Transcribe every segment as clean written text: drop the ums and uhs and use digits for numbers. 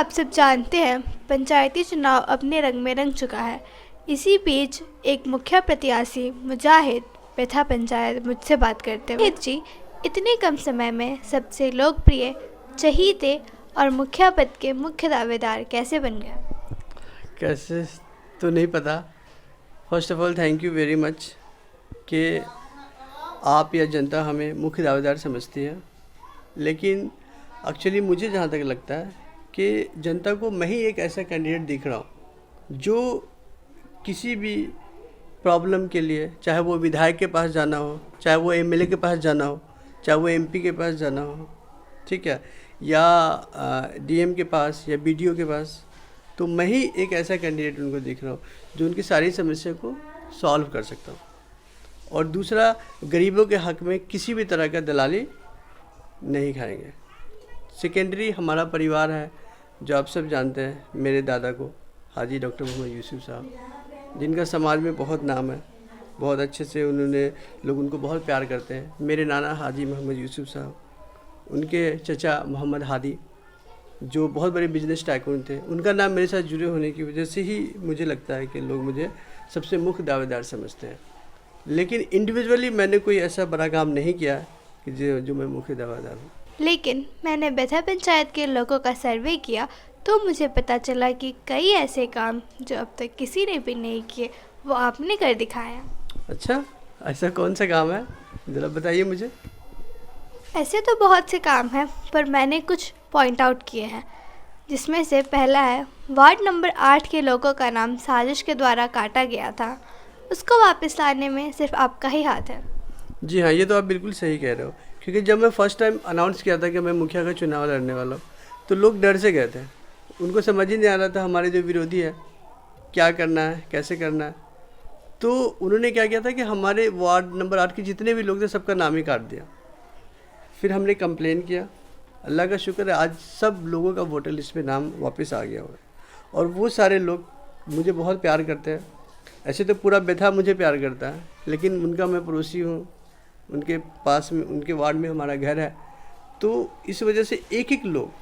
आप सब जानते हैं, पंचायती चुनाव अपने रंग में रंग चुका है। इसी बीच एक मुखिया प्रत्याशी मुजाहिद पेथा पंचायत मुझसे बात करते हुए, मुजाहिद जी, इतने कम समय में सबसे लोकप्रिय, चहीते और मुखिया पद के मुख्य दावेदार कैसे बन गए? कैसे तो नहीं पता। First of all thank you very much कि आप या जनता हमें मुख्य दावेदार समझती है, लेकिन एक्चुअली मुझे जहाँ तक लगता है कि जनता को मैं ही एक ऐसा कैंडिडेट दिख रहा हूँ जो किसी भी प्रॉब्लम के लिए, चाहे वो विधायक के पास जाना हो, चाहे वो एमएलए के पास जाना हो, चाहे वो एमपी के पास जाना हो, ठीक है, या डीएम के पास या बीडीओ के पास, तो मैं ही एक ऐसा कैंडिडेट उनको दिख रहा हूँ जो उनकी सारी समस्या को सॉल्व कर सकता हूँ। और दूसरा, गरीबों के हक में किसी भी तरह का दलाली नहीं खाएंगे। सेकेंडरी हमारा परिवार है, जो आप सब जानते हैं, मेरे दादा को, हाजी डॉक्टर मोहम्मद यूसुफ साहब, जिनका समाज में बहुत नाम है, बहुत अच्छे से लोग उनको बहुत प्यार करते हैं। मेरे नाना हाजी मोहम्मद यूसुफ साहब, उनके चचा मोहम्मद हादी, जो बहुत बड़े बिजनेस टाइकून थे, उनका नाम मेरे साथ जुड़े होने की वजह से ही मुझे लगता है कि लोग मुझे सबसे मुख्य दावेदार समझते हैं। लेकिन इंडिविजुअली मैंने कोई ऐसा बड़ा काम नहीं किया कि जो मैं मुख्य दावेदार हूँ। लेकिन मैंने बेथा पंचायत के लोगों का सर्वे किया तो मुझे पता चला कि कई ऐसे काम जो अब तक किसी ने भी नहीं किए, वो आपने कर दिखाया। अच्छा, ऐसा कौन सा काम है, ज़रा बताइए मुझे। ऐसे तो बहुत से काम हैं, पर मैंने कुछ पॉइंट आउट किए हैं, जिसमें से पहला है, वार्ड नंबर 8 के लोगों का नाम साजिश के द्वारा काटा गया था, उसको वापस लाने में सिर्फ आपका ही हाथ है। जी हाँ, ये तो आप बिल्कुल सही कह रहे हो, क्योंकि जब मैं फर्स्ट टाइम अनाउंस किया था कि मैं मुखिया का चुनाव लड़ने वाला हूँ, तो लोग डर से गए थे। उनको समझ ही नहीं आ रहा था हमारे जो विरोधी है क्या करना है, कैसे करना है। तो उन्होंने क्या किया था कि हमारे वार्ड नंबर 8 के जितने भी लोग थे, सबका नाम ही काट दिया। फिर हमने कंप्लेन किया, अल्लाह का शुक्र है आज सब लोगों का वोटर लिस्ट में नाम वापस आ गया हुआ है, और वो सारे लोग मुझे बहुत प्यार करते हैं। ऐसे तो पूरा बेथा मुझे प्यार करता है, लेकिन उनका मैं पड़ोसी हूँ, उनके पास में, उनके वार्ड में हमारा घर है, तो इस वजह से एक एक लोग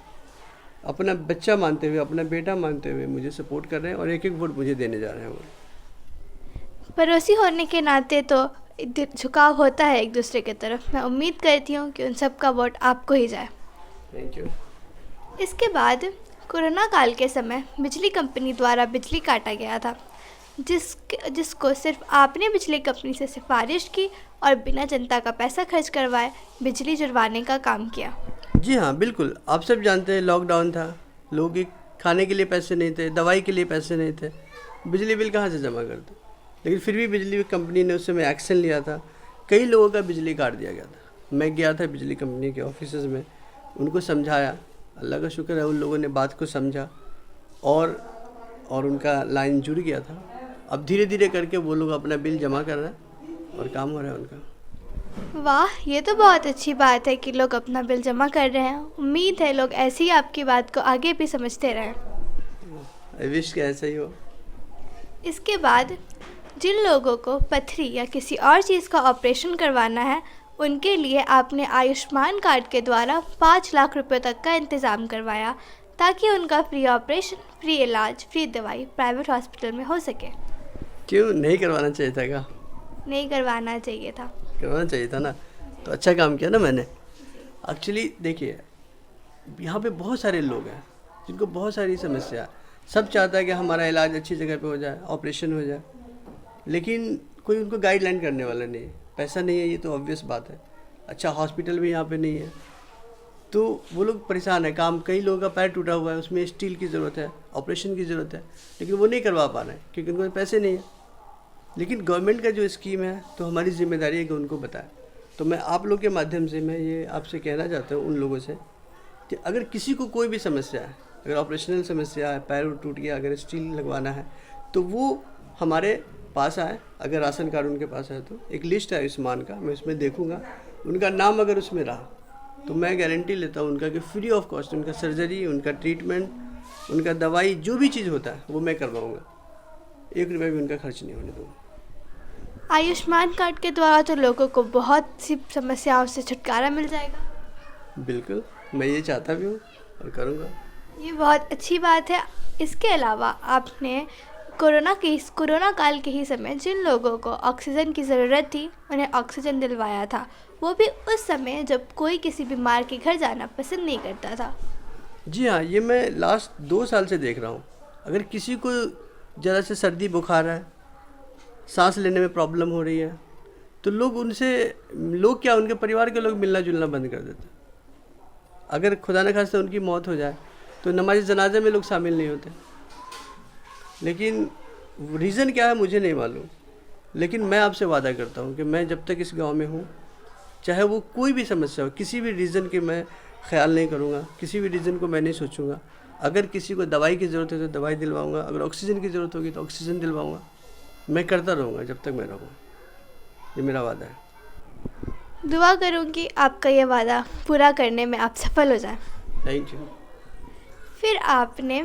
अपना बच्चा मानते हुए, अपना बेटा मानते हुए मुझे सपोर्ट कर रहे हैं, और एक एक वोट मुझे देने जा रहे हैं। वो पड़ोसी होने के नाते तो झुकाव होता है एक दूसरे की तरफ। मैं उम्मीद करती हूँ कि उन सब का वोट आपको ही जाए। Thank you. इसके बाद कोरोना काल के समय बिजली कंपनी द्वारा बिजली काटा गया था, जिसको सिर्फ आपने बिजली कंपनी से सिफारिश की और बिना जनता का पैसा खर्च करवाए बिजली जुड़वाने का काम किया। जी हाँ, बिल्कुल। आप सब जानते हैं लॉकडाउन था, लोगों के खाने के लिए पैसे नहीं थे, दवाई के लिए पैसे नहीं थे, बिजली बिल कहाँ से जमा करते। लेकिन फिर भी बिजली कंपनी ने उस समय एक्शन लिया था, कई लोगों का बिजली काट दिया गया था। मैं गया था बिजली कंपनी के ऑफिस में, उनको समझाया, अल्लाह का शुक्र है उन लोगों ने बात को समझा और उनका लाइन जुड़ गया था। अब धीरे धीरे करके वो लोग अपना बिल जमा कर रहे हैं और काम हो रहा है उनका। वाह, ये तो बहुत अच्छी बात है कि लोग अपना बिल जमा कर रहे हैं। उम्मीद है लोग ऐसी ही आपकी बात को आगे भी समझते रहें। आई विश कि ऐसा ही हो। इसके बाद जिन लोगों को पथरी या किसी और चीज़ का ऑपरेशन करवाना है, उनके लिए आपने आयुष्मान कार्ड के द्वारा 5 लाख रुपए तक का इंतज़ाम करवाया, ताकि उनका फ्री ऑपरेशन, फ्री इलाज, फ्री दवाई प्राइवेट हॉस्पिटल में हो सके। क्यों नहीं करवाना चाहिए था? क्या नहीं करवाना चाहिए था? करवाना चाहिए था ना, तो अच्छा काम किया ना मैंने। एक्चुअली देखिए, यहाँ पे बहुत सारे लोग हैं जिनको बहुत सारी समस्या है। सब चाहता है कि हमारा इलाज अच्छी जगह पे हो जाए, ऑपरेशन हो जाए, लेकिन कोई उनको गाइडलाइन करने वाला नहीं है। पैसा नहीं है, ये तो ऑब्वियस बात है। अच्छा हॉस्पिटल भी यहाँ पे नहीं है, तो वो लोग परेशान है। काम, कई लोगों का पैर टूटा हुआ है, उसमें स्टील की ज़रूरत है, ऑपरेशन की ज़रूरत है, लेकिन वो नहीं करवा पा रहे हैं क्योंकि उनको पैसे नहीं है। लेकिन गवर्नमेंट का जो स्कीम है, तो हमारी जिम्मेदारी है कि उनको बताएं। तो मैं आप लोग के माध्यम से मैं ये आपसे कहना चाहता हूँ उन लोगों से कि अगर किसी को कोई भी समस्या है, अगर ऑपरेशनल समस्या है, पैर टूट गया, अगर स्टील लगवाना है, तो वो हमारे पास आए। अगर राशन कार्ड उनके पास है तो एक लिस्ट है आयुष्मान का, मैं उसमें देखूँगा, उनका नाम अगर उसमें रहा तो मैं गारंटी लेता हूँ उनका कि फ्री ऑफ कॉस्ट उनका सर्जरी, उनका ट्रीटमेंट, उनका दवाई, जो भी चीज़ होता है वो मैं करवाऊँगा। 1 रुपये भी उनका खर्च नहीं होने दूँगा। आयुष्मान कार्ड के द्वारा तो लोगों को बहुत सी समस्याओं से छुटकारा मिल जाएगा। बिल्कुल, मैं ये चाहता भी हूँ और करूँगा। ये बहुत अच्छी बात है। इसके अलावा आपने कोरोना काल के ही समय जिन लोगों को ऑक्सीजन की ज़रूरत थी उन्हें ऑक्सीजन दिलवाया था, वो भी उस समय जब कोई किसी बीमार के घर जाना पसंद नहीं करता था। जी हाँ, ये मैं लास्ट 2 साल से देख रहा हूँ। अगर किसी को ज़रा से सर्दी बुखार है, सांस लेने में प्रॉब्लम हो रही है, तो लोग क्या, उनके परिवार के लोग मिलना जुलना बंद कर देते हैं। अगर खुदा न खास्ता उनकी मौत हो जाए तो नमाज जनाजे में लोग शामिल नहीं होते। लेकिन रीज़न क्या है मुझे नहीं मालूम, लेकिन मैं आपसे वादा करता हूँ कि मैं जब तक इस गांव में हूँ, चाहे वो कोई भी समस्या हो, किसी भी रीज़न के मैं ख्याल नहीं करूँगा, किसी भी रीज़न को मैं नहीं सोचूंगा। अगर किसी को दवाई की ज़रूरत है तो दवाई दिलवाऊँगा, अगर ऑक्सीजन की ज़रूरत होगी तो ऑक्सीजन दिलवाऊँगा। मैं करता रहूँगा जब तक मैं रहूँगा, ये मेरा वादा है। दुआ करूँगी आपका ये वादा पूरा करने में आप सफल हो जाएं। Thank you. फिर आपने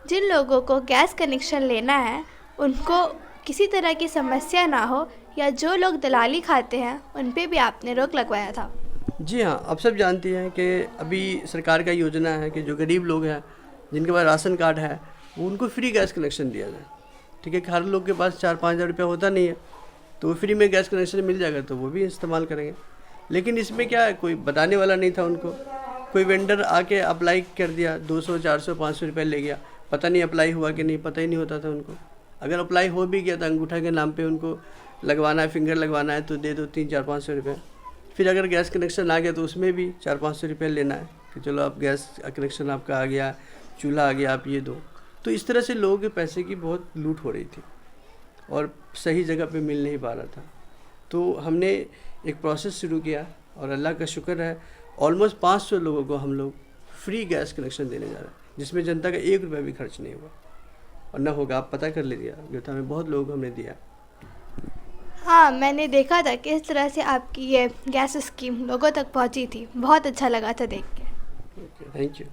जिन लोगों को गैस कनेक्शन लेना है उनको किसी तरह की समस्या ना हो, या जो लोग दलाली खाते हैं उन पे भी आपने रोक लगवाया था। जी हाँ, आप सब जानती हैं कि अभी सरकार का योजना है कि जो गरीब लोग हैं जिनके पास राशन कार्ड है वो उनको फ्री गैस कनेक्शन दिया जाए। ठीक है कि हर लोग के पास 4-5 हज़ार रुपया होता नहीं है, तो वो फ्री में गैस कनेक्शन मिल जाएगा तो वो भी इस्तेमाल करेंगे। लेकिन इसमें क्या है, कोई बताने वाला नहीं था उनको। कोई वेंडर आके अप्लाई कर दिया, 200, 400, 500 रुपये ले गया, पता नहीं अप्लाई हुआ कि नहीं, पता ही नहीं होता था उनको। अगर अप्लाई हो भी गया तो अंगूठा के नाम पे उनको लगवाना है, फिंगर लगवाना है तो दे दो 300-400-500 रुपये। फिर अगर गैस कनेक्शन आ गया तो उसमें भी 400-500 रुपये लेना है कि चलो अब गैस कनेक्शन आपका आ गया, चूल्हा आ गया, आप ये दो। तो इस तरह से लोगों के पैसे की बहुत लूट हो रही थी और सही जगह पे मिल नहीं पा रहा था। तो हमने एक प्रोसेस शुरू किया और अल्लाह का शुक्र है ऑलमोस्ट 500 लोगों को हम लोग फ्री गैस कनेक्शन देने जा रहे हैं, जिसमें जनता का 1 रुपया भी खर्च नहीं हुआ और ना होगा। आप पता कर लीजिए, जो में बहुत लोगों को हमने दिया। हाँ, मैंने देखा था कि इस तरह से आपकी ये गैस स्कीम लोगों तक पहुंची थी, बहुत अच्छा लगा था देख के। Thank you.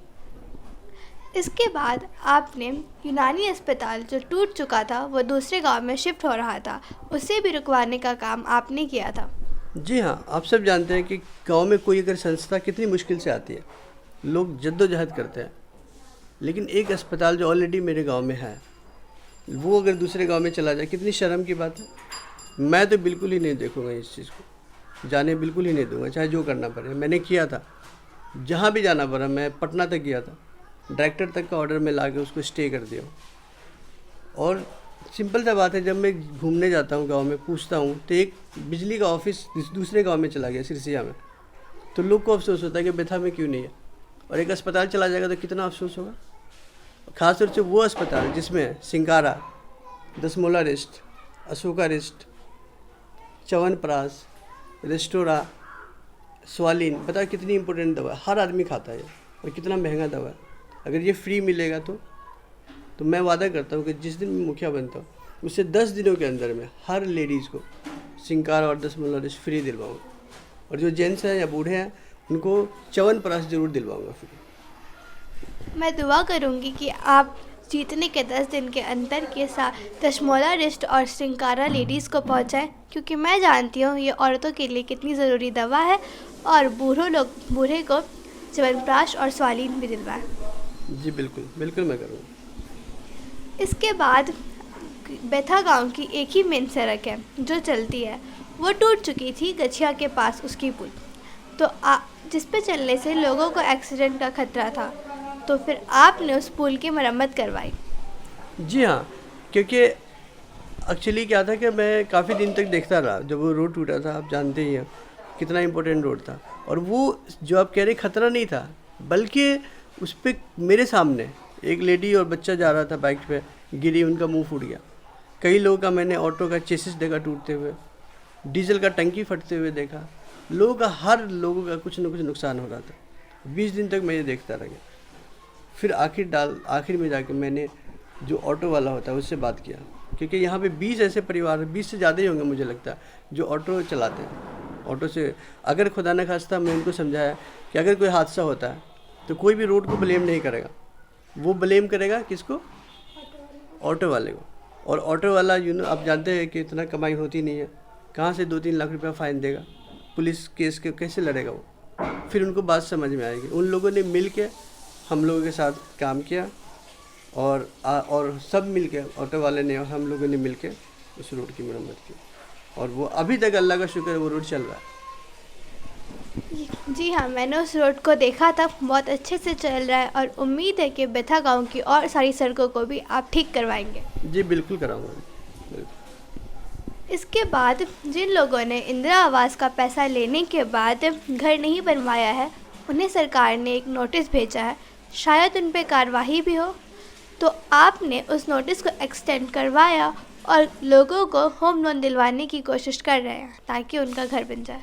इसके बाद आपने यूनानी अस्पताल जो टूट चुका था वो दूसरे गांव में शिफ्ट हो रहा था, उसे भी रुकवाने का काम आपने किया था। जी हाँ, आप सब जानते हैं कि गांव में कोई अगर संस्था कितनी मुश्किल से आती है, लोग जद्दोजहद करते हैं। लेकिन एक अस्पताल जो ऑलरेडी मेरे गांव में है वो अगर दूसरे गांव में चला जाए, कितनी शर्म की बात है। मैं तो बिल्कुल ही नहीं देखूंगा इस चीज़ को, जाने बिल्कुल ही नहीं दूंगा, चाहे जो करना पड़े। मैंने किया था, जहाँ भी जाना पड़ा, मैं पटना तक गया था, डायरेक्टर तक का ऑर्डर में ला के उसको स्टे कर दिया। और सिंपल सा बात है, जब मैं घूमने जाता हूँ गांव में, पूछता हूँ तो एक बिजली का ऑफिस दूसरे गांव में चला गया, सिरसिया में, तो लोग को अफसोस होता है कि बेथा में क्यों नहीं है। और एक अस्पताल चला जाएगा तो कितना अफसोस होगा। खासतौर से वो अस्पताल जिसमें सिंकारा, दसमोला रिस्ट, अशोका रिस्ट, च्यवनप्राश, रेस्टोरा, स्वालिन, बता कितनी इंपॉर्टेंट दवा है, हर आदमी खाता है और कितना महंगा दवा है। अगर ये फ्री मिलेगा तो मैं वादा करता हूँ कि जिस दिन मैं मुखिया बनता हूँ उससे 10 दिनों के अंदर में हर लेडीज़ को सिंकारा और दसमोला रिस्ट फ्री दिलवाऊँगा। और जो जेंट्स हैं या बूढ़े हैं उनको च्यवनप्राश जरूर दिलवाऊँगा फ्री। मैं दुआ करूंगी कि आप जीतने के 10 दिन के अंतर के साथ दशमोला रिस्ट और सिंकारा लेडीज़ को पहुंचाएं, क्योंकि मैं जानती हूं ये औरतों के लिए कितनी ज़रूरी दवा है। और बूढ़े को च्यवनप्राश और स्वालिन भी दिलवाएं। जी बिल्कुल बिल्कुल, मैं करूँगा। इसके बाद बेथा गांव की एक ही मेन सड़क है जो चलती है, वो टूट चुकी थी गछिया के पास उसकी पुल, तो जिस पे चलने से लोगों को एक्सीडेंट का खतरा था, तो फिर आपने उस पुल की मरम्मत करवाई। जी हाँ, क्योंकि एक्चुअली क्या था कि मैं काफ़ी दिन तक देखता रहा जब वो रोड टूटा था। आप जानते ही हैं कितना इम्पोर्टेंट रोड था, और वो जो आप कह रहे खतरा नहीं था, बल्कि उस पर मेरे सामने एक लेडी और बच्चा जा रहा था, बाइक पे गिरी, उनका मुंह फूट गया। कई लोगों का मैंने ऑटो का चेसिस देखा टूटते हुए, डीजल का टंकी फटते हुए देखा। हर लोगों का कुछ न कुछ नुकसान हो रहा था। 20 दिन तक मैं ये देखता रह गया। फिर आखिर में जाके मैंने जो ऑटो वाला होता है उससे बात किया, क्योंकि यहाँ पे 20 ऐसे परिवार, 20 से ज़्यादा ही होंगे मुझे लगता है, जो ऑटो चलाते हैं। ऑटो से अगर खुदा न खास्ता, मैं उनको समझाया कि अगर कोई हादसा होता है तो कोई भी रोड को ब्लेम नहीं करेगा, वो ब्लेम करेगा किसको? ऑटो वाले को। और ऑटो वाला आप जानते हैं कि इतना कमाई होती नहीं है, कहाँ से 2-3 लाख रुपया फ़ाइन देगा, पुलिस केस के कैसे लड़ेगा वो। फिर उनको बात समझ में आएगी। उन लोगों ने मिल के हम लोगों के साथ काम किया और सब मिल के, ऑटो वाले ने और हम लोगों ने मिल के उस रोड की मरम्मत की, और वो अभी तक अल्लाह का शुक्र है वो रोड चल रहा है। जी हाँ, मैंने उस रोड को देखा था, बहुत अच्छे से चल रहा है और उम्मीद है कि बेथा गांव की और सारी सड़कों को भी आप ठीक करवाएंगे। जी बिल्कुल कराऊंगा, बिल्कुल। इसके बाद जिन लोगों ने इंदिरा आवास का पैसा लेने के बाद घर नहीं बनवाया है, उन्हें सरकार ने एक नोटिस भेजा है, शायद उन पर कार्रवाई भी हो, तो आपने उस नोटिस को एक्सटेंड करवाया और लोगों को होम लोन दिलवाने की कोशिश कर रहे हैं ताकि उनका घर बन जाए।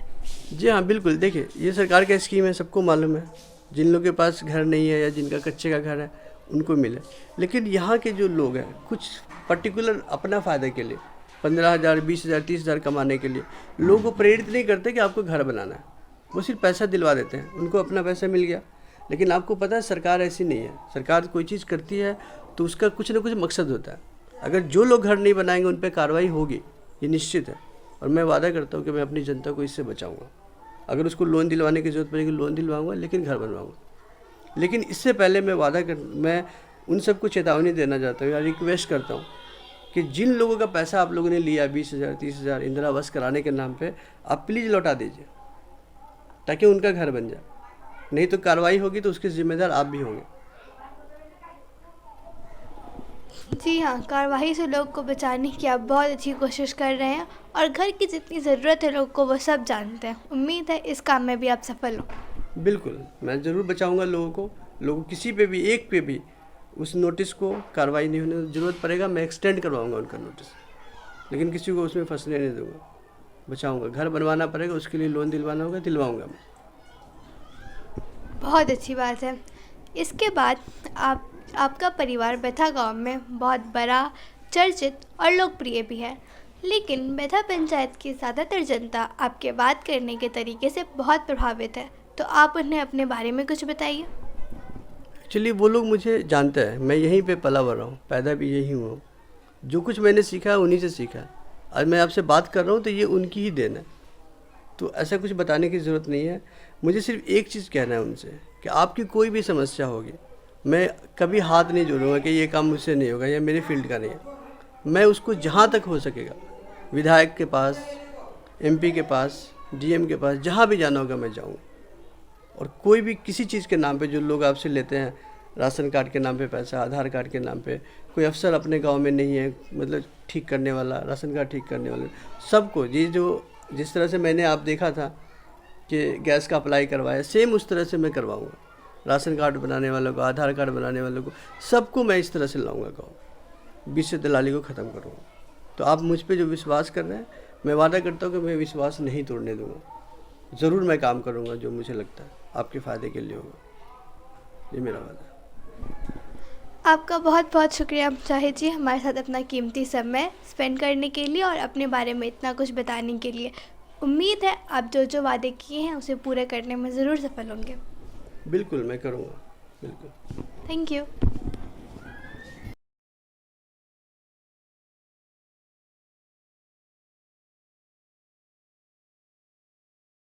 जी हाँ बिल्कुल, देखिए ये सरकार का स्कीम है, सबको मालूम है। जिन लोगों के पास घर नहीं है या जिनका कच्चे का घर है उनको मिले, लेकिन यहाँ के जो लोग हैं कुछ पर्टिकुलर अपना फ़ायदे के लिए 15,000, 20,000, 30,000 कमाने के लिए लोगों को प्रेरित नहीं करते कि आपको घर बनाना है, वो सिर्फ पैसा दिलवा देते हैं, उनको अपना पैसा मिल गया। लेकिन आपको पता है सरकार ऐसी नहीं है, सरकार कोई चीज़ करती है तो उसका कुछ ना कुछ मकसद होता है। अगर जो लोग घर नहीं बनाएंगे उन पर कार्रवाई होगी, ये निश्चित है, और मैं वादा करता हूँ कि मैं अपनी जनता को इससे बचाऊँगा। अगर उसको लोन दिलवाने की ज़रूरत पड़ेगी लोन दिलवाऊँगा, लेकिन घर बनवाऊँगा। लेकिन इससे पहले मैं उन सबको चेतावनी देना चाहता हूँ या रिक्वेस्ट करता हूँ कि जिन लोगों का पैसा आप लोगों ने लिया 20,000, 30,000 इंदिरा आवास कराने के नाम पे, आप प्लीज़ लौटा दीजिए ताकि उनका घर बन जाए। नहीं तो कार्रवाई होगी तो उसके ज़िम्मेदार आप भी होंगे। जी हाँ, कार्रवाई से लोग को बचाने की आप बहुत अच्छी कोशिश कर रहे हैं और घर की जितनी ज़रूरत है लोग को वो सब जानते हैं। उम्मीद है इस काम में भी आप सफल हों। बिल्कुल, मैं ज़रूर बचाऊंगा लोगों को किसी पे भी, एक पे भी उस नोटिस को कार्रवाई नहीं होने ज़रूरत पड़ेगा, मैं एक्सटेंड करवाऊंगा उनका नोटिस, लेकिन किसी को उसमें फंसने नहीं दूंगा, बचाऊंगा। घर बनवाना पड़ेगा, उसके लिए लोन दिलवाना होगा, दिलवाऊंगा मैं। बहुत अच्छी बात है। इसके बाद आपका परिवार बेथा गांव में बहुत बड़ा, चर्चित और लोकप्रिय भी है, लेकिन बेथा पंचायत की ज़्यादातर जनता आपके बात करने के तरीके से बहुत प्रभावित है, तो आप उन्हें अपने बारे में कुछ बताइए। एक्चुअली वो लोग मुझे जानते हैं, मैं यहीं पे पला बड़ा हूँ, पैदा भी यहीं हुआ हूँ। जो कुछ मैंने सीखा है उन्हीं से सीखा है। आज मैं आपसे बात कर रहा हूँ तो ये उनकी ही देन है, तो ऐसा कुछ बताने की ज़रूरत नहीं है। मुझे सिर्फ एक चीज़ कहना है उनसे कि आपकी कोई भी समस्या होगी, मैं कभी हाथ नहीं जोड़ूंगा कि ये काम मुझसे नहीं होगा या मेरे फील्ड का नहीं है। मैं उसको जहाँ तक हो सकेगा, विधायक के पास, एमपी के पास, डीएम के पास, जहाँ भी जाना होगा मैं जाऊँगा। और कोई भी किसी चीज़ के नाम पे जो लोग आपसे लेते हैं, राशन कार्ड के नाम पे पैसा, आधार कार्ड के नाम पे, कोई अफसर अपने गांव में नहीं है मतलब ठीक करने वाला, राशन कार्ड ठीक करने वाला, सबको ये जो जिस तरह से मैंने आप देखा था कि गैस का अप्लाई करवाया, सेम उस तरह से मैं करवाऊँगा। राशन कार्ड बनाने वालों को, आधार कार्ड बनाने वालों को, सबको मैं इस तरह से लाऊंगा गाँव, बीच से दलाली को ख़त्म करूँगा। तो आप मुझ पे जो विश्वास कर रहे हैं, मैं वादा करता हूँ कि मैं विश्वास नहीं तोड़ने दूँगा। ज़रूर मैं काम करूँगा जो मुझे लगता है आपके फ़ायदे के लिए होगा, ये मेरा वादा है। आपका बहुत बहुत शुक्रिया जाहिद जी, हमारे साथ अपना कीमती समय स्पेंड करने के लिए और अपने बारे में इतना कुछ बताने के लिए। उम्मीद है आप जो जो वादे किए हैं उसे पूरे करने में ज़रूर सफल होंगे। बिल्कुल मैं करूँगा, बिल्कुल। Thank you.